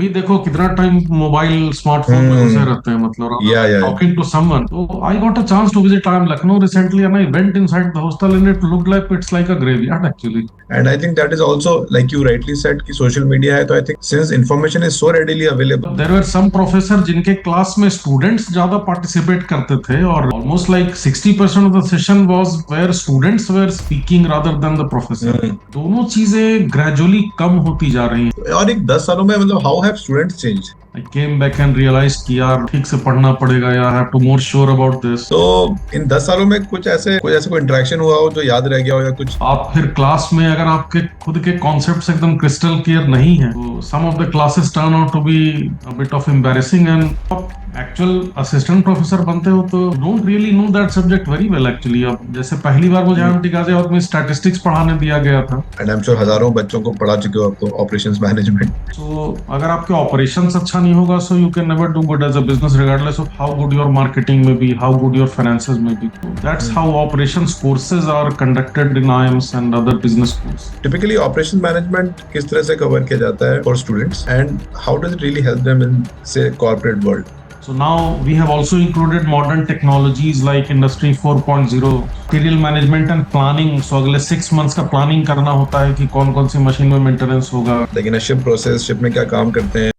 भी देखो कितना टाइम मोबाइल स्मार्टफोन में घुसे Hmm. रहते हैं, मतलब Yeah, yeah. Talking to someone. तो I got a chance to visit, I am Lucknow recently and I went inside the hostel and it looked like it's like a graveyard actually. And I think that is also, like you rightly said, कि social media है, तो I think since information is so readily available. There were some professor जिनके class में students ज्यादा participate करते थे, और almost like 60% of the session was where students were speaking rather than the professor. Hmm. दोनों चीजें ग्रेजुअली कम होती जा रही हैं. और एक 10 सालों में मतलब how have students change? I came back and realise कि यार ठीक से पढ़ना पड़ेगा, यार have to more sure about this. तो इन 10 सालों में कुछ ऐसे कोई इंटरेक्शन हुआ हो जो याद रह गया हो या कुछ? आप फिर क्लास में अगर आपके खुद के कॉन्सेप्ट्स एकदम क्रिस्टल क्लियर नहीं है, तो some of the classes turn out to be a bit of embarrassing. And आप एक्चुअल असिस्टेंट प्रोफेसर बनते हो तो don't really know that subject very well actually. अब जैसे पहली बार मुझे IIT गाजियाबाद में स्टैटिस्टिक्स पढ़ाने दिया गया था. एंड आई एम श्योर हजारों बच्चों को पढ़ा चुके हो आप तो ऑपरेशंस मैनेजमेंट. सो अगर आपके ऑपरेशंस अच्छा नहीं होगा, so you can never do good as a business regardless of how good your marketing may be, how good your finances may be. That's how operations courses are conducted in IIMs and other business schools. Typically operation management किस तरह से कवर किया जाता है for students and how does it really help them in से corporate world? So now we have also included modern technologies like Industry 4.0, material management and planning. So अगले 6 months का planning करना होता है कि कौन कौन सी मशीन में मेंटेनेंस होगा. लेकिन शिप प्रोसेस, शिप में क्या काम करते हैं?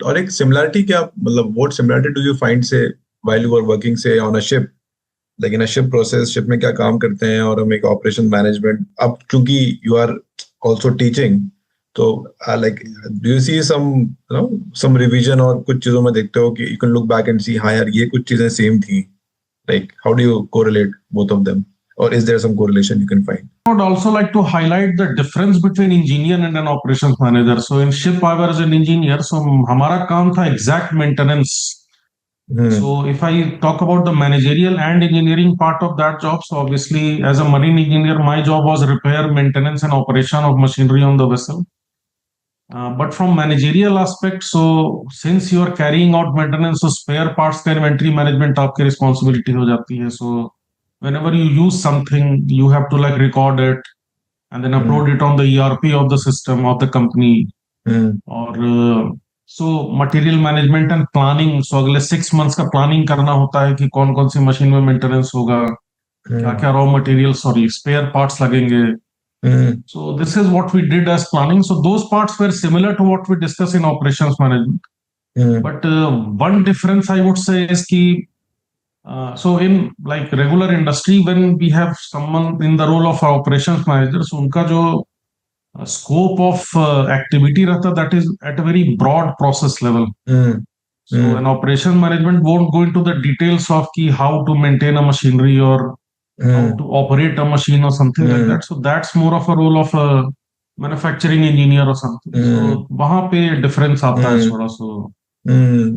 और एक सिमिलरिटी क्या, मतलब what similarity do you find से व्हाइल यू आर वर्किंग से ऑन अ शिप, लेकिन शिप प्रोसेस, शिप में क्या काम करते हैं, और हम एक ऑपरेशन मैनेजमेंट. अब क्योंकि यू आर आल्सो टीचिंग, तो like do you see some revision, और कुछ चीजों में देखते हो कि you can look back and see हाँ यार ये कुछ चीजें सेम थी. Like how do you correlate both of them, और is there some correlation you can find? I would also like to highlight the difference between engineer and an operations manager. So in ship I was an engineer, so हमारा काम था exact maintenance. So if I talk about the managerial and engineering part of that job, so obviously as a marine engineer, my job was repair, maintenance and operation of machinery on the vessel. But from managerial aspect, so since you are carrying out maintenance, so spare parts का inventory management आपकी responsibility हो जाती है. So whenever you use something, you have to like record it and then upload it on the ERP of the system of the company. और so material management and planning, so अगले 6 months का planning करना होता है कि कौन कौन सी machine में मेंटेनेंस होगा, क्या क्या raw material sorry spare parts लगेंगे. So this is what we did as planning. So those parts were similar to what we discussed in operations management. But one difference I would say is कि so in like regular industry, when we have someone in the role of operations manager, so उनका जो scope of activity रहता, that is at a very broad process level. So an operation management won't go into the details of ki how to maintain a machinery or how to operate a machine or something like that. So that's more of a role of a manufacturing engineer or something. So वहाँ पे difference आता है थोड़ा. So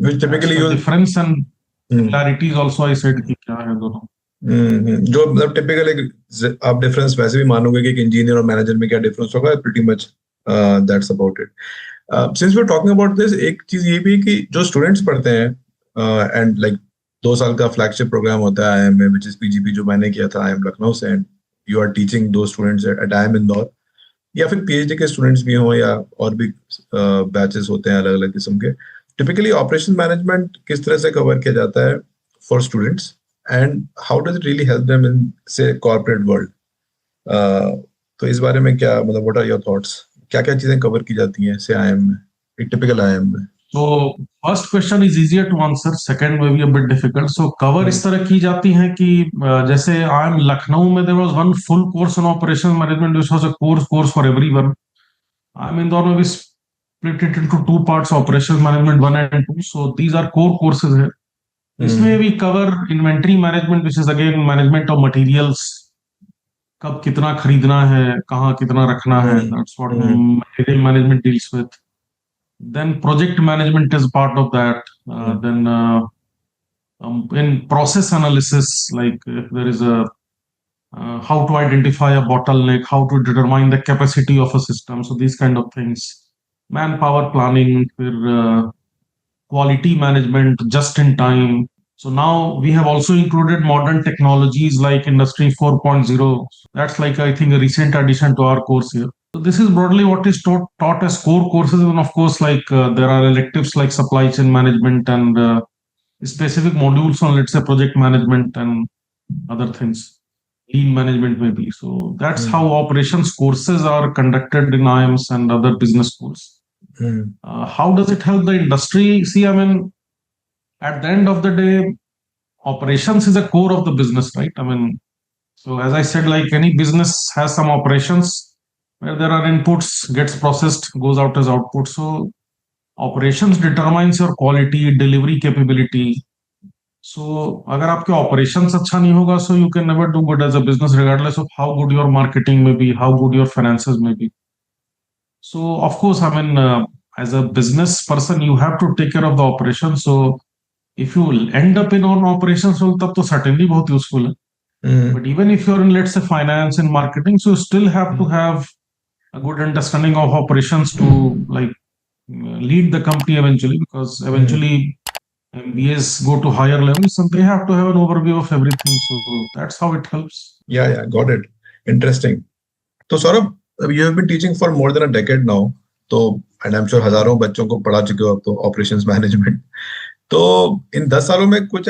which typically you difference and similarities also I said कि क्या है दोनों. जो मतलब टिपिकल एक आप डिफरेंस वैसे भी मानोगे कि एक इंजीनियर और मैनेजर में क्या डिफरेंस होगा, pretty much that's about it. Since we are talking about this, एक चीज ये भी कि जो स्टूडेंट्स पढ़ते हैं एंड लाइक 2 साल का फ्लैगशिप प्रोग्राम होता है IIM में, विच इज PGP, जो मैंने किया था IIM लखनऊ से, एंड यू आर टीचिंग दो स्टूडेंट्स एट IIM इंदौर, या फिर PhD के स्टूडेंट्स भी हों या और भी बैचेस होते हैं अलग अलग किस्म के. टिपिकली ऑपरेशन मैनेजमेंट किस तरह से कवर किया जाता है for students and how does it really help them in से कॉर्पोरेट वर्ल्ड? तो इस बारे में क्या मतलब, व्हाट आर योर थॉट्स? क्या क्या चीजें कवर की जाती हैं से IIM में, एक टिपिकल IIM में? So first question is easier to answer, second may be a bit difficult. So cover इस तरह की जाती है कि जैसे IIM लखनऊ में there was one full course on operations management, which was a course for everyone. IIM Indore में भी split it into 2 parts, operations management 1 and 2. So these are core courses here. इसमें भी cover inventory management, which is again management of materials. कब कितना खरीदना है, कहाँ कितना रखना है, that's what material management deals with. Then project management is part of that. Then in process analysis, like if there is a how to identify a bottleneck, how to determine the capacity of a system, so these kind of things. Manpower planning, quality management, just in time. So now we have also included modern technologies like Industry 4.0. That's like, I think, a recent addition to our course here. So this is broadly what is taught as core courses. And of course, like there are electives like supply chain management and specific modules on, let's say, project management and other things. Lean management maybe. So that's how operations courses are conducted in IIMs and other business schools. How does it help the industry? See, I mean, at the end of the day, operations is a core of the business, right? I mean, so as I said, like any business has some operations where there are inputs, gets processed, goes out as output. So operations determines your quality, delivery capability. So अगर आपके operations अच्छा नहीं होगा, so you can never do good as a business, regardless of how good your marketing may be, how good your finances may be. So of course, I mean, as a business person, you have to take care of the operation. So if you end up in on operations role, तब तो certainly बहुत useful है. But even if you're in, let's say, finance and marketing, so you still have to have a good understanding of operations to like lead the company eventually, because eventually MBAs go to higher levels and they have to have an overview of everything. So that's how it helps. Yeah, got it. Interesting. So Saurabh, you have been teaching for more than a decade now. तो and I'm sure हजारों बच्चों को पढ़ा चुके हो अब तो operations management. तो इन 10 सालों में कुछ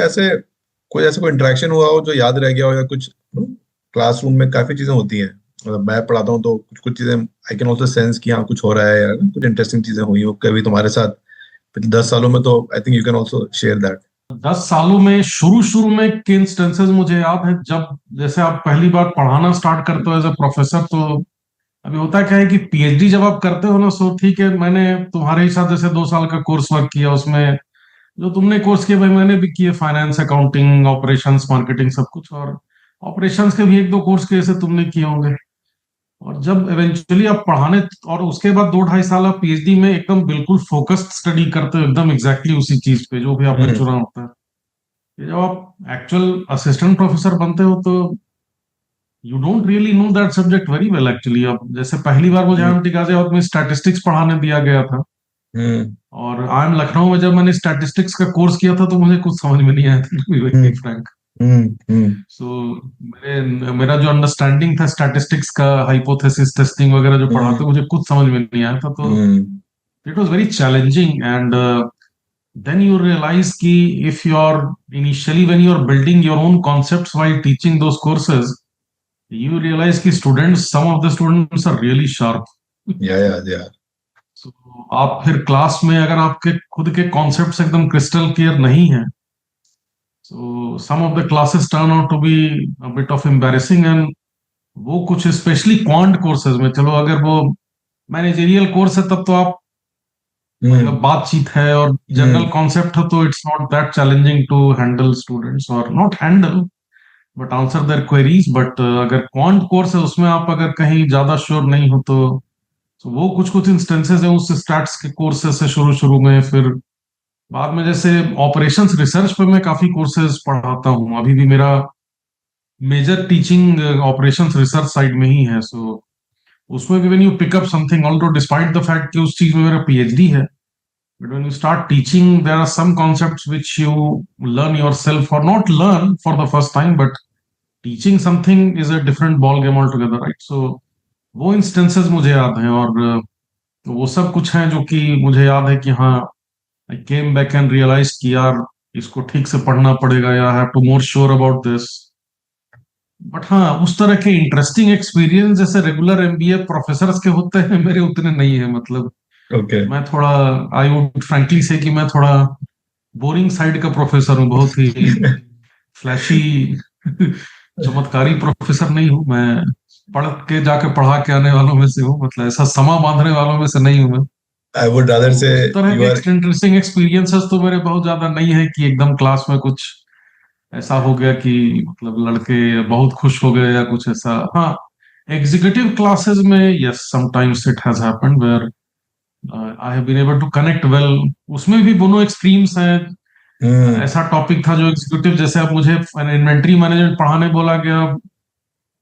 कोई इंटरेक्शन हुआ हो जो याद रह गया हो, या कुछ क्लासरूम में काफी चीजें होती हैं, मतलब मैं पढ़ाता हूँ तो कुछ चीजें आई कैन ऑल्सो सेंस कि हाँ कुछ हो रहा है, या कुछ इंटरेस्टिंग चीजें हुई हो कभी तुम्हारे साथ पिछले 10 सालों में, तो I think you can also share that. 10 सालों में शुरू में के इंस्टेंसेस मुझे याद है, जब जैसे आप पहली बार पढ़ाना स्टार्ट करते हो एज अ प्रोफेसर, तो अभी होता क्या है कि पीएचडी जब आप करते हो ना, सो ठीक है, मैंने तुम्हारे ही साथ जैसे 2 साल का कोर्स वर्क किया, उसमें जो तुमने कोर्स किया भाई मैंने भी किए, फाइनेंस, अकाउंटिंग, ऑपरेशंस, मार्केटिंग, सब कुछ, और ऑपरेशंस के भी 1-2 कोर्स के जैसे तुमने किए होंगे. और जब इवेंचुअली आप पढ़ाने, और उसके बाद 2-2.5 साल आप पीएचडी में एकदम बिल्कुल फोकस्ड स्टडी करते हो, एकदम एग्जैक्टली उसी चीज पे जो भी आपने चुना होता है. जब आप एक्चुअल असिस्टेंट प्रोफेसर बनते हो तो you don't really know that subject very well actually. अब जैसे पहली बार मुझे IIMT गाजियाबाद में स्टैटिस्टिक्स पढ़ाने दिया गया था, और IIM लखनऊ में जब मैंने स्टैटिस्टिक्स का कोर्स किया था तो मुझे कुछ समझ में नहीं आया था, टू बी वेरी फ्रैंक. सो मेरा जो अंडरस्टैंडिंग था स्टैटिस्टिक्स का, हाइपोथेसिस टेस्टिंग वगैरह जो पढ़ाते, मुझे कुछ समझ में नहीं आया था. तो it was very challenging. And then you realize ki if you're initially when you're building your own concepts while teaching those courses, you realize ki some of the students are really sharp. Yeah. So आप फिर class में अगर आपके खुद के concepts एकदम crystal clear नहीं है, so some of the classes turn out to be a bit of embarrassing. And वो कुछ स्पेशली क्वांट कोर्सेज में, चलो अगर वो मैनेजरियल कोर्स है तब तो आप बातचीत है और जनरल कॉन्सेप्ट है, तो it's not that challenging to handle students, और not handle but answer their queries. But अगर क्वांट कोर्स है उसमें आप अगर कहीं ज्यादा श्योर नहीं हो तो वो कुछ इंस्टेंसेस है उस स्टैट्स के कोर्सेज से शुरू में. फिर बाद में जैसे ऑपरेशंस रिसर्च पे मैं काफी कोर्सेज पढ़ाता हूँ, अभी भी मेरा major teaching operations research side में ही है. सो उसमें भी when you pick up something, although despite the fact कि उस चीज में मेरा पीएचडी है, but when you start teaching, there are some concepts which you learn yourself, or not learn for the first time, but teaching something is a different ball game altogether, right? So वो instances मुझे याद हैं, और वो सब कुछ हैं जो कि मुझे याद है कि हाँ, I came back and realized कि यार इसको ठीक से पढ़ना पड़ेगा, या I have to more sure about this. But हाँ, उस तरह के इंटरेस्टिंग एक्सपीरियंस जैसे रेगुलर एमबीए प्रोफेसर्स के होते हैं, मेरे उतने नहीं है. मतलब मैं थोड़ा, आई वुड फ्रैंकली से कि मैं थोड़ा बोरिंग साइड का प्रोफेसर हूँ, बहुत ही फ्लैशी चमत्कारी प्रोफेसर नहीं हूँ मैं. पढ़ के जाके पढ़ा के आने वालों में से हूँ, मतलब ऐसा समा बांधने वालों में से नहीं हूँ मैं. I would rather say तरह के इंटरेस्टिंग एक्सपीरियंसेस तो मेरे बहुत ज्यादा नहीं है कि एकदम क्लास में कुछ ऐसा हो गया कि मतलब लड़के बहुत खुश हो गए या कुछ ऐसा. हाँ, एग्जीक्यूटिव क्लासेस में yes, sometimes it has happened where I have been able to connect well. उसमें भी दोनों एक्सट्रीम्स हैं. ऐसा टॉपिक था जो एग्जीक्यूटिव, जैसे अब मुझे इन्वेंट्री मैनेजमेंट पढ़ाने बोला गया,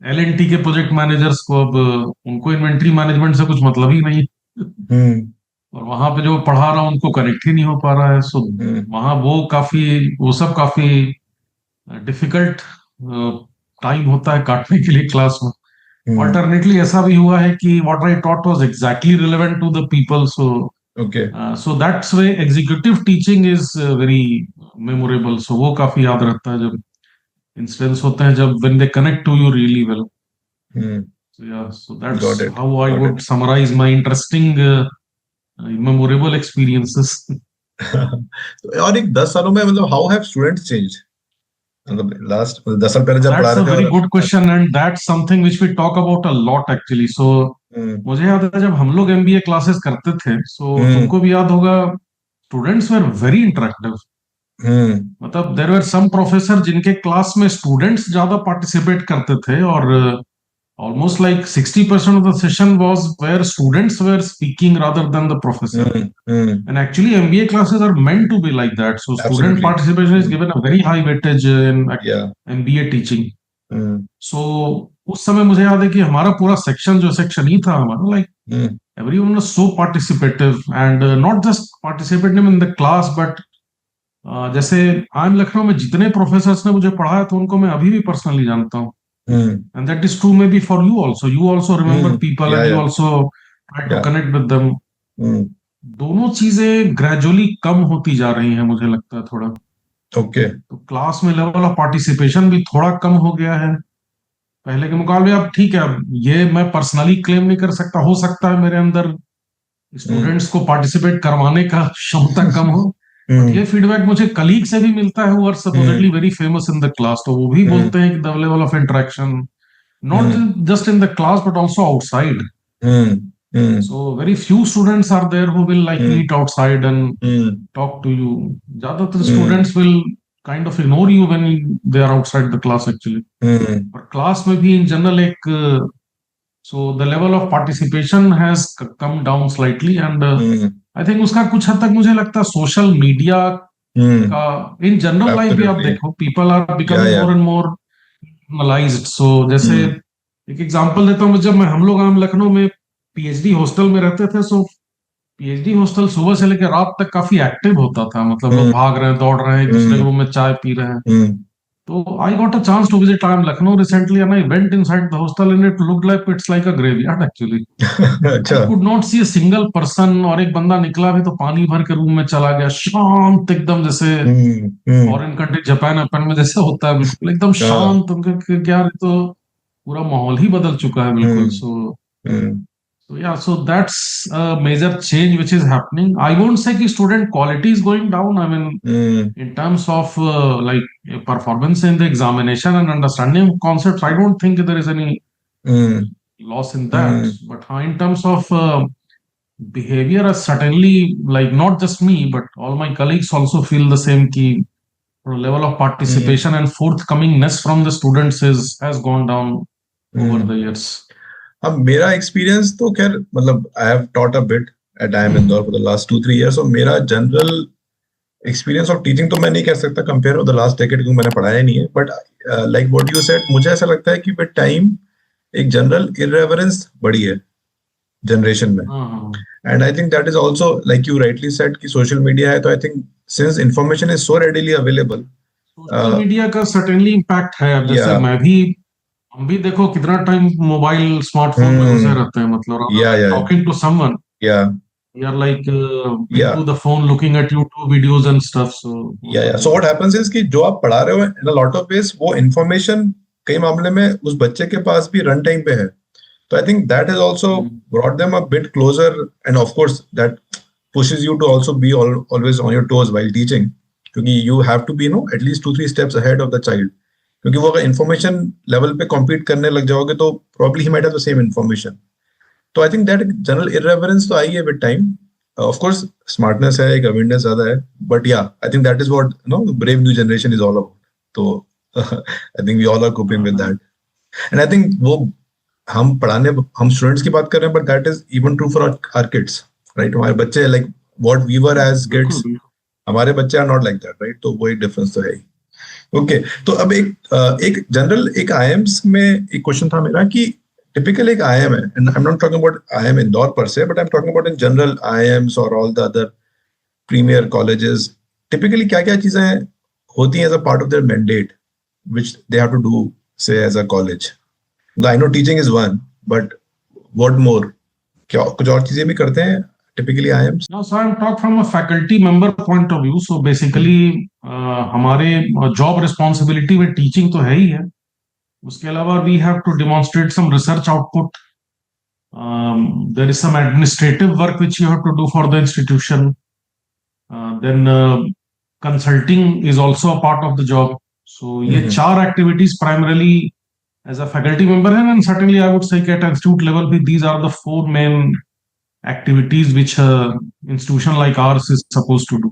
एलएनटी के प्रोजेक्ट मैनेजर्स को, अब उनको इन्वेंट्री मैनेजमेंट से कुछ मतलब ही नहीं. और वहां पे जो पढ़ा रहा हूँ उनको कनेक्ट ही नहीं हो पा रहा है। सो वहाँ वो सब काफी डिफिकल्ट टाइम होता है काटने के लिए क्लास में। ऑल्टरनेटली ऐसा भी हुआ है कि what I taught was exactly relevant to the people, okay so that's way executive teaching is very memorable. So वो काफी याद रहता है जब इंसिडेंट्स होते हैं, जब when they connect to you really well. So yeah, so that's got it how I got would summarize my interesting, memorable experiences. It. और एक 10 सालों में मतलब हाउ हैव स्टूडेंट्स चेंज, मतलब लास्ट 10 साल पहले जब पढ़ा That's रहे a थे very और good question, and that's something which we talk about a lot actually. So मुझे याद है जब हम लोग MBA क्लासेस करते थे, so तुमको भी याद होगा, स्टूडेंट्स वर वेरी इंटरेक्टिव। मतलब देयर वर सम प्रोफेसर जिनके क्लास में स्टूडेंट्स ज्यादा पार्टिसिपेट करते थे, और almost like 60% of the session was where students were speaking rather than the professor. And actually MBA classes are meant to be like that, so student Absolutely. participation is given a very high weightage in Yeah. MBA teaching. So उस समय मुझे याद है कि हमारा पूरा section, जो section ही था हमारा, like everyone was so participative, and not just participative in the class but जैसे IIM लखनऊ में जितने प्रोफेसर्स ने मुझे पढ़ाया था उनको मैं अभी भी पर्सनली जानता हूँ। And that is true maybe for you also. You also remember people, Yeah, and you yeah. also try to Yeah. connect with them. दोनों चीजें ग्रेजुअली कम होती जा रही हैं मुझे लगता है थोड़ा। ओके तो क्लास में लेवल ऑफ पार्टिसिपेशन भी थोड़ा कम हो गया है पहले के मुकाबले। अब ठीक है, अब ये मैं पर्सनली क्लेम नहीं कर सकता, हो सकता है मेरे अंदर स्टूडेंट्स को पार्टिसिपेट करवाने का क्षमता कम हो, बट ये फीडबैक मुझे कलीग से भी मिलता है who are supposedly very famous in the class. तो वो भी बोलते हैं कि the level of interaction not just in the class but also outside. So very few students are there who will like meet outside and talk to you. Zyadatar students will kind of ignore you when they are outside the class actually. But class में भी in general एक so the level of participation has come down slightly, and I think उसका कुछ हद तक मुझे लगता है सोशल मीडिया का in general life भी आप देखो, people are becoming more and more normalized. So जैसे एक एग्जांपल देता हूँ, जब हम लोग लखनऊ में पीएचडी हॉस्टल में रहते थे, सो पीएचडी हॉस्टल सुबह से लेकर रात तक काफी एक्टिव होता था। मतलब लोग भाग रहे हैं, दौड़ रहे हैं, एक दूसरे के रूम में चाय पी रहे हैं। तो I got a chance to visit IIM Lucknow recently, and I went inside the hostel and it looked like it's like a graveyard actually. I could not see a single person, और एक बंदा निकला भी तो पानी भर के रूम में चला गया, शांत एकदम, जैसे फॉरेन कंट्री जापान अपन में जैसे होता है, बिल्कुल एकदम शांत। उनका क्या, तो पूरा माहौल ही बदल चुका है बिल्कुल। So yeah, so that's a major change which is happening. I won't say कि student quality is going down. I mean, in terms of like performance in the examination and understanding of concepts, I don't think there is any loss in that. But in terms of behavior, certainly, like not just me, but all my colleagues also feel the same. Ki level of participation and forthcomingness from the students has gone down over the years. अब मेरा experience तो खैर मतलब I have taught a bit at IIM Indore for the last 2-3 years, और मेरा general experience of teaching तो मैं नहीं कह सकता compare with the last decade, क्योंकि मैंने पढ़ाया नहीं है। But like what you said, मुझे ऐसा लगता है कि विद टाइम एक जनरल इररेवरेंस बढ़ी है जनरेशन में, and I think that is also like you rightly said कि सोशल मीडिया है, तो I think since information is so readily available, social media का सर्टेनली इम्पैक्ट है। अब जैसे मैं भी, हम भी देखो कितना टाइम मोबाइल स्मार्टफोन में घुसे रहते हैं। मतलब talking to someone, we are like into the phone looking at YouTube videos and stuff. So what happens is कि जो आप पढ़ा रहे हो in a lot of ways, वो information कई मामले में उस बच्चे के पास भी रन टाइम पे है। तो I think that has also brought them a bit closer, and of course that pushes you to also be always on your toes while teaching, क्योंकि you have to be at least 2-3 steps ahead of the child, क्योंकि वो अगर information level पे compete करने लग जाओगे तो probably he might have the same information. तो I think that general irreverence तो आई है with time. Of course smartness है, एक अवेयरनेस ज्यादा है, बट या I think that is what brave new generation is all about. तो I think we all are coping with that, and I think वो हम स्टूडेंट्स की बात कर रहे हैं, but that is even true for our kids, right? हमारे बच्चे like what we were as kids, हमारे बच्चे are not like that, right? तो वो एक डिफरेंस तो है ही। ओके, तो अब एक जनरल एक IIMs में एक क्वेश्चन था मेरा कि typically एक IIM है, and I'm not talking about IIM Indore per se, but I'm talking about in general IIMs or all the other premier colleges. Typically क्या-क्या चीजें होती हैं as a part of their mandate, which they have to do, say as a college. I know teaching is one, but what more? क्या कुछ और चीजें भी करते हैं typically IIMs? No, so I'm talk from a faculty member point of view. So basically हमारे job responsibility में teaching तो है ही है. उसके अलावा we have to demonstrate some research output. There is some administrative work which you have to do for the institution. Then consulting is also a part of the job. So ये चार activities primarily as a faculty member हैं, and certainly I would say at institute level भी these are the four main activities which a institution like ours is supposed to do.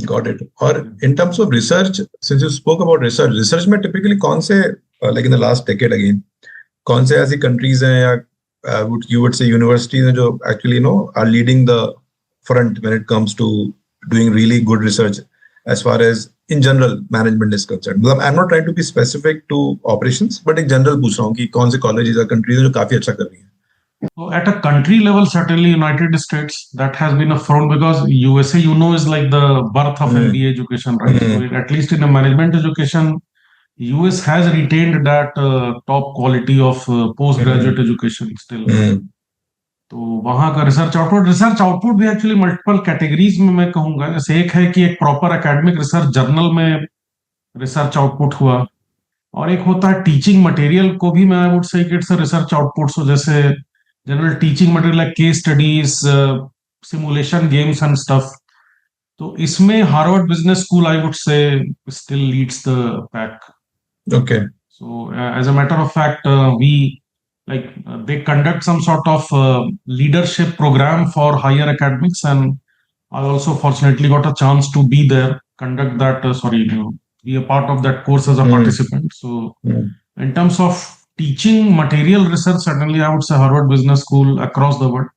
Got it. और in terms of research, since you spoke about research में typically कौन से like in the last decade again, कौन से ऐसी countries हैं या you would say universities हैं जो actually are leading the front when it comes to doing really good research as far as in general management is concerned. मतलब I'm not trying to be specific to operations, but एक general पूछ रहा हूँ कि कौन से colleges या countries हैं जो काफी अच्छा कर रही हैं. So at a country level, certainly United States, that has been a front because USA, is like the birth of MBA education, right? So at least in a management education, US has retained that top quality of postgraduate education still. तो वहाँ का research output भी actually multiple categories में मैं कहूँगा. जैसे एक है कि एक प्रॉपर एकेडमिक रिसर्च जर्नल में रिसर्च आउटपुट हुआ, और एक होता है टीचिंग मटेरियल को भी मैं would say it's a research output. So जैसे general teaching material like case studies, simulation games and stuff. तो इसमें Harvard Business School I would say still leads the pack. Okay. So as a matter of fact, they conduct some sort of leadership program for higher academics, and I also fortunately got a chance to be there, conduct that. Be a part of that course as a participant. So in terms of teaching material research, certainly I would say Harvard Business School across the world.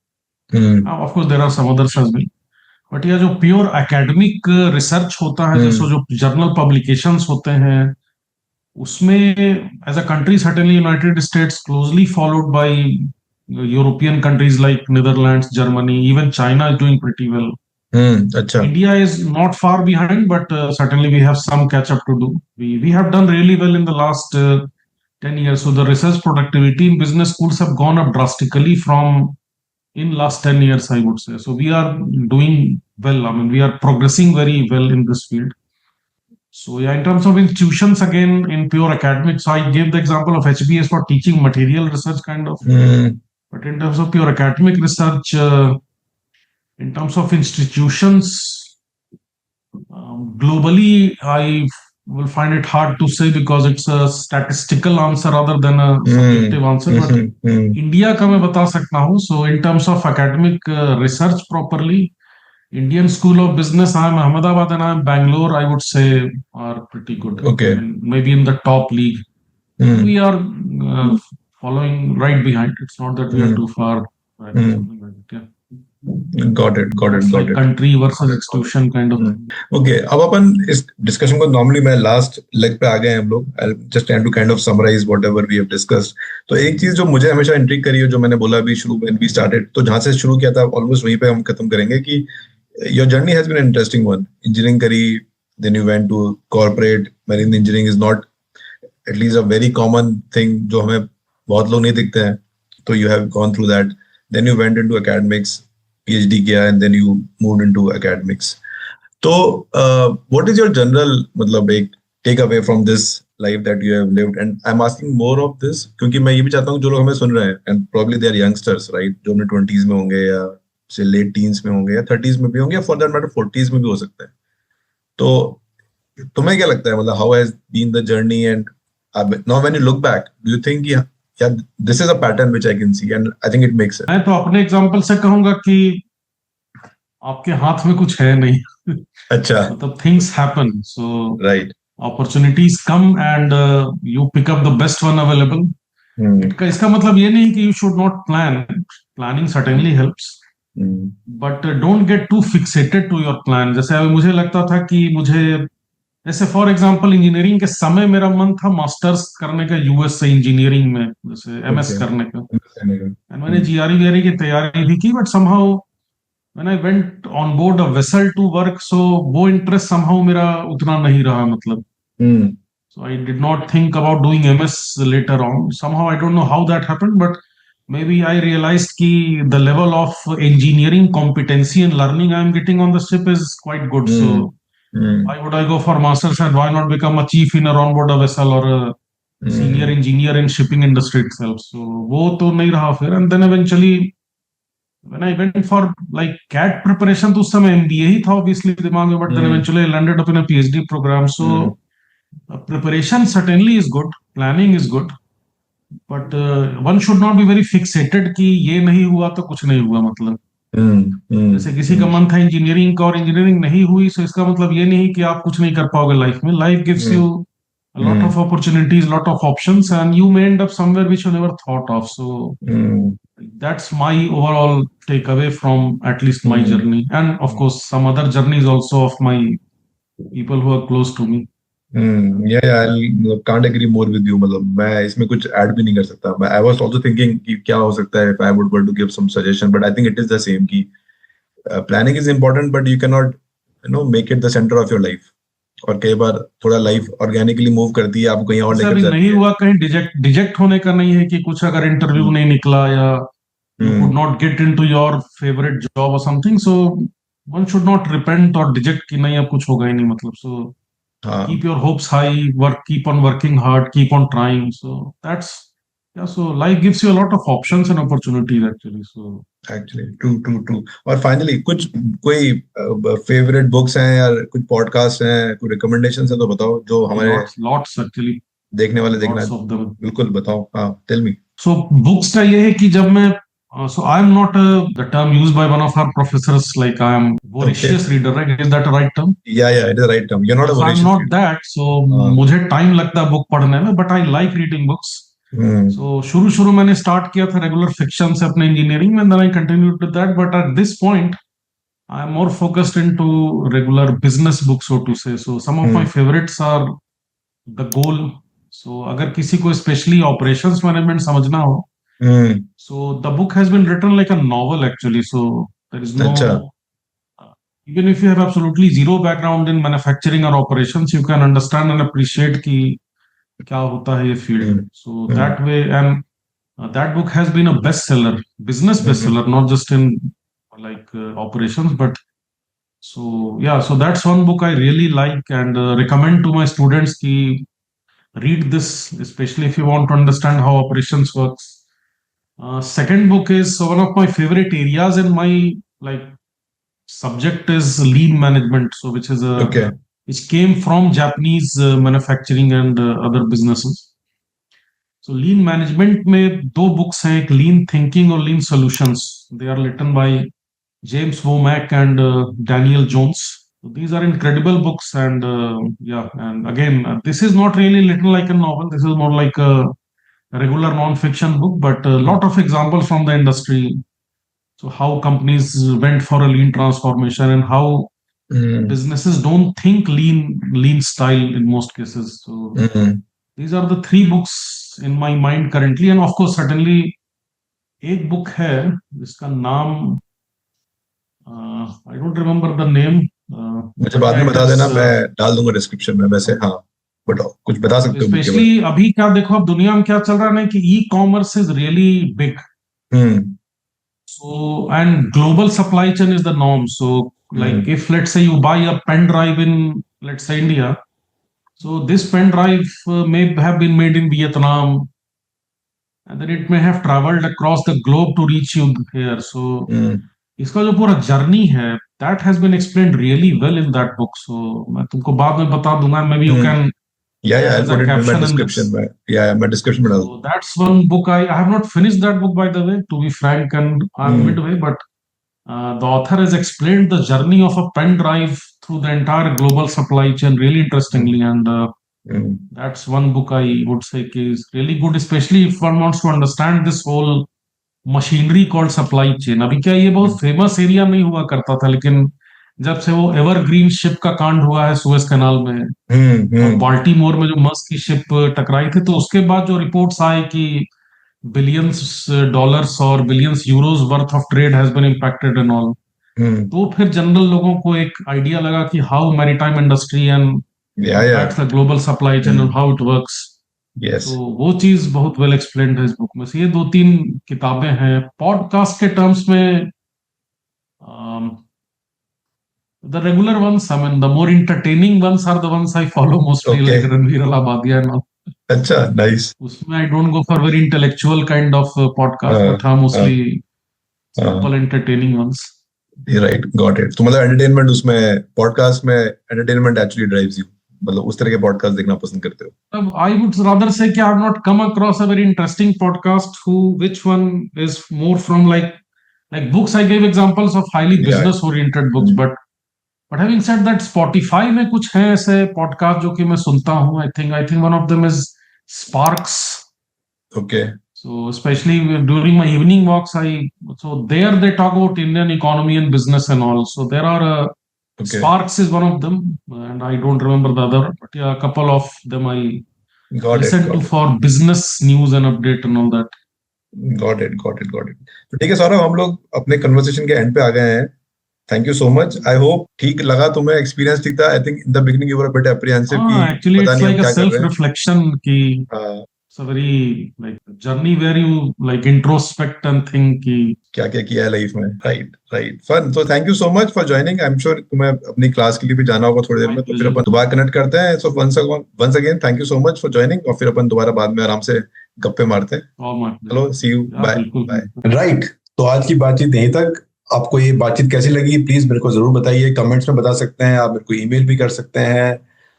Of course, there are some others as well. But ये जो pure academic research होता है, जैसे जो journal publications होते हैं, उसमें as a country certainly United States closely followed by European countries like Netherlands, Germany, even China is doing pretty well. India is not far behind, but certainly we have some catch up to do. We have done really well in the last 10 years. So the research productivity in business schools have gone up drastically from in last 10 years, I would say. So we are doing well. I mean, we are progressing very well in this field. So yeah, in terms of institutions, again, in pure academics, I gave the example of HBS for teaching material research kind of. But in terms of pure academic research, in terms of institutions, globally, I will find it hard to say because it's a statistical answer rather than a subjective answer. But India का मैं बता सकता हूँ. So in terms of academic research properly, Indian School of Business, I'm Ahmedabad and I'm Bangalore, I would say are pretty good. Okay. And maybe in the top league. We are following right behind. It's not that we are too far. Right? Something like that. Yeah. Got it. Country versus institution kind of. Okay, अब अपन इस discussion को normally मैं last leg पे आ गए हैं हम लोग. I'll just try to kind of summarize whatever we have discussed. तो एक चीज जो मुझे हमेशा इंट्रिग करी है, जो मैंने बोला अभी शुरू में we started, तो जहां से शुरू किया था ऑलमोस्ट वहीं पे हम खत्म करेंगे कि your journey has been an interesting one. Engineering करी, then you went to corporate. Marine engineering is not at least a very common thing जो हमें बहुत लोग नहीं दिखते हैं. तो you have gone through that. Then you went into academics. PhD किया and then you moved into academics. So, what is your general मतलब एक take away from this life that you have lived? And I'm asking more of this क्योंकि मैं ये भी चाहता हूँ जो लोग हमें सुन रहे हैं and probably they are youngsters, right? जो अपने 20s में होंगे या से late teens में होंगे या 30s में भी होंगे या for that matter 40s में भी हो सकते हैं. तो तुम्हें क्या लगता है मतलब how has been the journey and now when you look back, do you think yeah, this is a pattern which I can see and I think it makes sense. मैं तो अपने एग्जांपल से कहूंगा कि आपके हाथ में कुछ है नहीं. अच्छा. मतलब things happen, so right. Opportunities come and you pick up the best one available. इसका मतलब ये नहीं कि you should not plan. Planning certainly helps, but don't get too fixated to your plan. जैसे अभी मुझे लगता था कि मुझे जैसे फॉर एग्जांपल इंजीनियरिंग के समय मेरा मन था मास्टर्स करने का यूएस से इंजीनियरिंग में, जैसे एमएस ओके करने का, एंड मैंने हम्म जीआरई वीआरई की तैयारी भी की, but somehow when I went on board a vessel to work, so वो इंटरेस्ट समहाउ मेरा उतना नहीं रहा, मतलब हम्म so I did not think about doing MS later on. Somehow I don't know how that happened, but maybe I realized ki the level of engineering competency and learning I am getting on the ship is quite good. So hmm hmm why would I go for masters and why not become a chief in a on-board a vessel or a senior hmm engineer in shipping industry itself? So वो तो नहीं रहा फिर, and then eventually when I went for like CAT preparation, तो उस समय MBA ही था obviously दिमाग में, but then hmm eventually I landed up in a PhD program. So hmm preparation certainly is good, planning is good, but one should not be very fixated कि ये नहीं हुआ तो कुछ नहीं हुआ, मतलब जैसे किसी का हम्म मन था इंजीनियरिंग का और इंजीनियरिंग नहीं हुई, सो इसका मतलब ये नहीं कि आप कुछ नहीं कर पाओगे लाइफ में. Life gives hmm you a lot of opportunities, lot of options, and you may end up somewhere which you never thought of. So hmm that's my overall takeaway from at least my hmm journey, and of course some other journeys also of my people who are close to me. या मतलब can't agree more with you, मतलब मैं इसमें कुछ add भी नहीं कर सकता. मैं आई वाज आल्सो थिंकिंग कि क्या हो सकता है if I would want to give some suggestion, but I think it is the same कि planning is important but you can not make it the centre of your life. और कई बार थोड़ा life organically move करती है, आपको कहीं और जैसे लेकर अभी जाती नहीं है. हुआ, कहीं डिजेक्ट डिजेक्ट होने का नहीं है कि कुछ अगर इंटरव्यू हम्म नहीं निकला या you could hmm not get into your favorite job or something, so one should not repent or deject कि नहीं अब कुछ होगा ही नहीं, मतलब. So हाँ keep your hopes high, work, keep on working hard, keep on trying. So that's, yeah, so life gives you a lot of options and opportunities actually. So actually true true true. और finally कुछ कोई favourite books हैं या कुछ podcast हैं, कोई recommendations हैं तो बताओ जो हमारे lots actually, देखने वाले देखना. lots of them. बिल्कुल बताओ, हाँ टेल मी. So books का ये है कि जब मैं so I am not the term used by one of our professors like I am okay. voracious reader, right? Is that a right term? या it is right term. You are not a So I'm voracious not reader. that. So हाँ. मुझे time लगता है book पढ़ने में, but I like reading books. Hmm So शुरू शुरू मैंने स्टार्ट किया था रेगुलर फिक्शन से अपने इंजीनियरिंग में, then I continued with that. But at this point, I am more focused into regular business books, so to say. So some of my hmm favorites are The Goal. So अगर किसी को specially operations management समझना हो, हम्म so the book has been written like a novel actually. So there is no, अच्छा. even if you have absolutely zero background in manufacturing or operations, you can understand and appreciate कि क्या होता है ये field. Hmm So hmm that way, and that book has been a bestseller, business hmm bestseller, not just in like operations, but so yeah. So that's one book I really like and recommend to my students ki read this, especially if you want to understand how operations works. Second book is, so one of my favorite areas in my like subject is lean management. So which is a okay. which came from Japanese manufacturing and other businesses. So lean management में दो books हैं, एक lean thinking और lean solutions. They are written by James Womack and Daniel Jones. So these are incredible books, and yeah, and again, this is not really written like a novel. This is more like a regular non-fiction book, but a lot of examples from the industry. So how companies went for a lean transformation and how hmm businesses don't think lean style in most cases. So hmm these are the three books in my mind currently, and of course certainly एक book है जिसका नाम I don't remember the name. मुझे But बाद yeah, में it बता is देना, मैं डाल दूंगा डिस्क्रिप्शन में. वैसे हाँ, बताओ, कुछ बता सकते हो बुक के बारे स्पेशली अभी क्या देखो, अब दुनिया में क्या चल रहा है ना कि e commerce is really big. में. So and global supply chain is the norm. So like hmm if let's say you buy a pen drive in, let's say, India, so this pen drive may have been made in Vietnam, and then it may have traveled across the globe to reach you here. So हम्म इसका जो पूरा journey है, that has been explained really well in that book. So मैं तुमको बाद में बता दूंगा. Maybe you हम्म can या add I as a put it in my caption in description this. में. या मैं डिस्क्रिप्शन में डाल So दूंगा. that's one book. I have not finished that book, by the way, to be frank, and I'm hmm midway. But the author has explained the journey of a pen drive through the entire global supply chain really interestingly, and hmm that's one book I would say is really good, especially if one wants to understand this whole machinery called supply chain. अभी क्या ये बहुत famous area नहीं हुआ करता था, लेकिन जब से वो एवरग्रीन शिप का कांड हुआ है सुएज कैनाल में, और बाल्टीमोर में जो मस्क की शिप टकराई थी, तो उसके बाद जो रिपोर्ट्स आए कि बिलियंस डॉलर्स और billions euros worth of trade has been impacted and all, तो फिर जनरल लोगों को एक आइडिया लगा कि how maritime industry and impacts the global supply chain and how it works. तो वो चीज बहुत वेल एक्सप्लेन्ड है इस बुक में। से ये 2-3 किताबें हैं। पॉडकास्ट के टर्म्स में the regular ones, I mean, the more entertaining ones are the ones I follow mostly, like Ranveer Alabadia and all. अच्छा, nice. उसमें I don't go for very intellectual kind of podcast, but हाँ, mostly simple entertaining ones. Right, got it. तो मतलब entertainment उसमें podcast में entertainment actually drives you. मतलब उस तरह के podcast देखना पसंद करते हो? I would rather say कि I have not come across a very interesting podcast which one is more from like books. I gave examples of highly business oriented books, but having said that, Spotify में कुछ हैं ऐसे podcast जो कि मैं सुनता हूँ। I think one of them is Sparks. Okay. So especially during my evening walks, so there they talk about Indian economy and business and all. So there are Sparks is one of them, and I don't remember the other, but yeah, a couple of them I listen to for business news and update and all that. Got it. तो ठीक है सौरभ, हम लोग अपने conversation के and पे आ गए हैं। Thank you so much. I hope ठीक लगा तुम्हें, एक्सपीरियंस ठीक था। I think in the beginning you were a bit apprehensive कि actually पता it's नहीं like हम a क्या कर रहे हैं। self-reflection कि it's a very like journey where you like introspect and think कि क्या किया है लाइफ में। Right. Fun. So thank you so much for joining. I'm sure तुम्हें अपनी क्लास के लिए भी जाना होगा थोड़ी देर में, तो फिर अपन दोबारा कनेक्ट करते हैं। So once again thank you so much for joining, और फिर अपन दोबारा बाद में आराम से गप्पे मारते हैं। चलो, see you. Bye. Right. तो आज की बातचीत यहीं तक। आपको ये बातचीत कैसी लगी प्लीज मेरे को जरूर बताइए, कमेंट्स में बता सकते हैं, आप मेरे को ईमेल भी कर सकते हैं।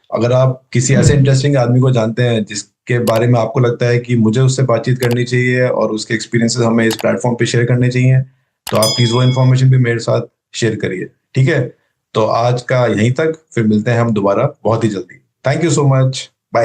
अगर आप किसी ऐसे इंटरेस्टिंग आदमी को जानते हैं जिसके बारे में आपको लगता है कि मुझे उससे बातचीत करनी चाहिए और उसके एक्सपीरियंसेस हमें इस प्लेटफॉर्म पे शेयर करने चाहिए, तो आप प्लीज वो इन्फॉर्मेशन भी मेरे साथ शेयर करिए, ठीक है? तो आज का यहीं तक, फिर मिलते हैं हम दोबारा बहुत ही जल्दी। Thank you so much.